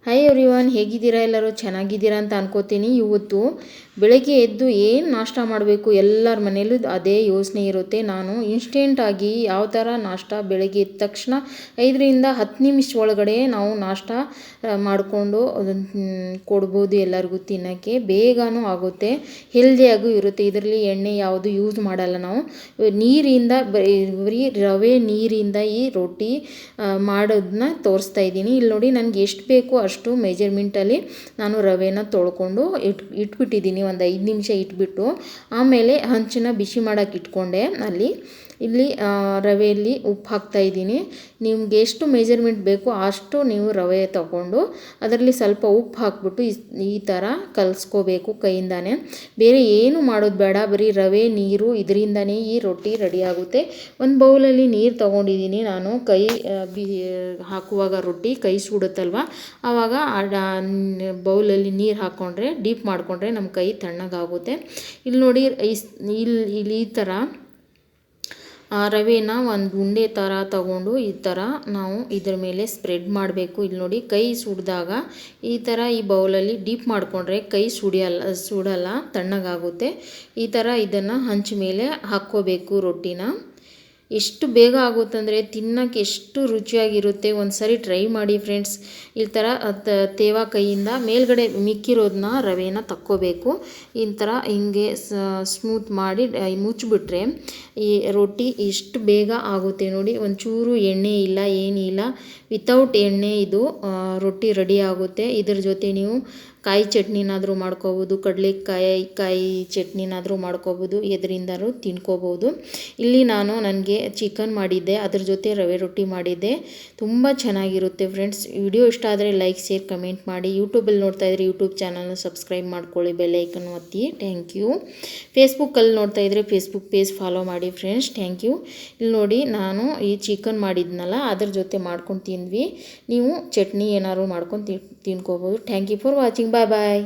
Hi everyone, ಹೇಗಿದ್ದೀರಾ? ಎಲ್ಲರೂ ಚೆನ್ನಾಗಿದ್ದೀರಾ ಅಂತ ಅನ್ಕೋತೀನಿ. ಇವತ್ತು ಬೆಳಗ್ಗೆ ಎದ್ದು ಏನು ನಾಷ್ಟ ಮಾಡಬೇಕು ಎಲ್ಲರ ಮನೇಲೂ ಅದೇ ಯೋಚನೆ ಇರುತ್ತೆ. ನಾನು ಇನ್ಸ್ಟೆಂಟಾಗಿ ಯಾವ ಥರ ನಾಷ್ಟ ಬೆಳಗ್ಗೆ ಎದ್ದ ತಕ್ಷಣ 5ರಿಂದ 10 ನಿಮಿಷ ಒಳಗಡೆ ನಾವು ನಾಷ್ಟ ಮಾಡಿಕೊಂಡು ಕೊಡ್ಬೋದು ಎಲ್ಲರಿಗೂ ತಿನ್ನೋಕ್ಕೆ. ಬೇಗನೂ ಆಗುತ್ತೆ, ಹೆಲ್ದಿಯಾಗೂ ಇರುತ್ತೆ. ಇದರಲ್ಲಿ ಎಣ್ಣೆ ಯಾವುದು ಯೂಸ್ ಮಾಡಲ್ಲ. ನಾವು ನೀರಿಂದ ಬರೀ ರವೆ ನೀರಿಂದ ಈ ರೊಟ್ಟಿ ಮಾಡೋದನ್ನ ತೋರಿಸ್ತಾ ಇದ್ದೀನಿ. ಇಲ್ಲಿ ನೋಡಿ, ನನಗೆ ಎಷ್ಟು ಬೇಕು ಅಷ್ಟು ಮೆಜರ್ಮೆಂಟಲ್ಲಿ ನಾನು ರವೆನ ತೊಳ್ಕೊಂಡು ಇಟ್ಬಿಟ್ಟಿದ್ದೀನಿ. ಒಂದು 5 ನಿಮಿಷ ಇಟ್ಬಿಟ್ಟು ಆಮೇಲೆ ಹಂಚನ್ನ ಬಿಸಿ ಮಾಡೋಕ್ಕೆ ಇಟ್ಕೊಂಡೆ. ಇಲ್ಲಿ ರವೆಯಲ್ಲಿ ಉಪ್ಪು ಹಾಕ್ತಾಯಿದ್ದೀನಿ. ನಿಮ್ಗೆ ಎಷ್ಟು ಮೆಜರ್ಮೆಂಟ್ ಬೇಕೋ ಅಷ್ಟು ನೀವು ರವೆ ತಗೊಂಡು ಅದರಲ್ಲಿ ಸ್ವಲ್ಪ ಉಪ್ಪು ಹಾಕ್ಬಿಟ್ಟು ಈ ಥರ ಕಲಿಸ್ಕೋಬೇಕು ಕೈಯಿಂದಾನೆ. ಬೇರೆ ಏನು ಮಾಡೋದು ಬೇಡ, ಬರೀ ರವೆ ನೀರು ಇದರಿಂದನೇ ಈ ರೊಟ್ಟಿ ರೆಡಿ ಆಗುತ್ತೆ. ಒಂದು ಬೌಲಲ್ಲಿ ನೀರು ತೊಗೊಂಡಿದ್ದೀನಿ ನಾನು. ಕೈ ಹಾಕುವಾಗ ರೊಟ್ಟಿ ಕೈ ಸುಡುತ್ತಲ್ವ, ಆವಾಗ ಬೌಲಲ್ಲಿ ನೀರು ಹಾಕ್ಕೊಂಡ್ರೆ ಡೀಪ್ ಮಾಡಿಕೊಂಡ್ರೆ ನಮ್ಮ ಕೈ ತಣ್ಣಗಾಗುತ್ತೆ. ಇಲ್ಲಿ ನೋಡಿ, ಇಲ್ಲಿ ಈ ಥರ ರವೆನ ಒಂದು ಉಂಡೆ ಥರ ತಗೊಂಡು ಈ ಥರ ನಾವು ಇದ್ರ ಮೇಲೆ ಸ್ಪ್ರೆಡ್ ಮಾಡಬೇಕು. ಇಲ್ಲಿ ನೋಡಿ, ಕೈ ಸುಡಿದಾಗ ಈ ಥರ ಈ ಬೌಲಲ್ಲಿ ಡೀಪ್ ಮಾಡಿಕೊಂಡ್ರೆ ಕೈ ಸುಡಲ್ಲ, ತಣ್ಣಗಾಗುತ್ತೆ. ಈ ಥರ ಇದನ್ನು ಹಂಚ ಮೇಲೆ ಹಾಕ್ಕೋಬೇಕು ರೊಟ್ಟಿನ. ಎಷ್ಟು ಬೇಗ ಆಗುತ್ತಂದರೆ ತಿನ್ನೋಕ್ಕೆ ಎಷ್ಟು ರುಚಿಯಾಗಿರುತ್ತೆ. ಒಂದು ಸರಿ ಟ್ರೈ ಮಾಡಿ ಫ್ರೆಂಡ್ಸ್. ಈ ಥರ ತೇವ ಕೈಯಿಂದ ಮೇಲ್ಗಡೆ ಮಿಕ್ಕಿರೋದನ್ನ ರವೆನ ತಕ್ಕೋಬೇಕು. ಈ ಥರ ಹಿಂಗೆ ಸ್ಮೂತ್ ಮಾಡಿ ಮುಚ್ಚಿಬಿಟ್ರೆ ಈ ರೊಟ್ಟಿ ಎಷ್ಟು ಬೇಗ ಆಗುತ್ತೆ ನೋಡಿ. ಒಂಚೂರು ಎಣ್ಣೆ ಇಲ್ಲ, ಏನಿಲ್ಲ, ವಿತೌಟ್ ಎಣ್ಣೆ ಇದು ರೊಟ್ಟಿ ರೆಡಿ ಆಗುತ್ತೆ. ಇದ್ರ ಜೊತೆ ನೀವು ಕಾಯಿ ಚಟ್ನಿನಾದರೂ ಮಾಡ್ಕೋಬೋದು, ಕಾಯಿ ಚಟ್ನಿನಾದರೂ ಮಾಡ್ಕೋಬೋದು, ಎದರಿಂದಾದ್ರೂ ತಿನ್ಕೋಬೋದು. ಇಲ್ಲಿ ನನಗೆ ಚಿಕನ್ ಮಾಡಿದ್ದೆ, ಅದ್ರ ಜೊತೆ ರವೆ ರೊಟ್ಟಿ ಮಾಡಿದ್ದೆ. ತುಂಬ ಚೆನ್ನಾಗಿರುತ್ತೆ ಫ್ರೆಂಡ್ಸ್. ವಿಡಿಯೋ ಇಷ್ಟ ಆದರೆ ಲೈಕ್, ಶೇರ್, ಕಮೆಂಟ್ ಮಾಡಿ. ಯೂಟ್ಯೂಬಲ್ಲಿ ನೋಡ್ತಾ ಇದ್ದರೆ ಯೂಟ್ಯೂಬ್ ಚಾನಲ್ನ ಸಬ್ಸ್ಕ್ರೈಬ್ ಮಾಡ್ಕೊಳ್ಳಿ, ಬೆಲ್ ಐಕನ್ ಒತ್ತಿ. Thank you. ಫೇಸ್ಬುಕ್ಕಲ್ಲಿ ನೋಡ್ತಾ ಇದ್ದರೆ ಫೇಸ್ಬುಕ್ ಪೇಜ್ ಫಾಲೋ ಮಾಡಿ ಫ್ರೆಂಡ್ಸ್. Thank you. ಇಲ್ಲಿ ನೋಡಿ, ನಾನು ಈ ಚಿಕನ್ ಮಾಡಿದ್ನಲ್ಲ ಅದ್ರ ಜೊತೆ ಮಾಡ್ಕೊಂಡು ತಿಂದ್ವಿ. ನೀವು ಚಟ್ನಿ ಏನಾದ್ರು ಮಾಡ್ಕೊಂಡು ತಿನ್ಕೋಬೋದು. Thank you for watching. Bye bye.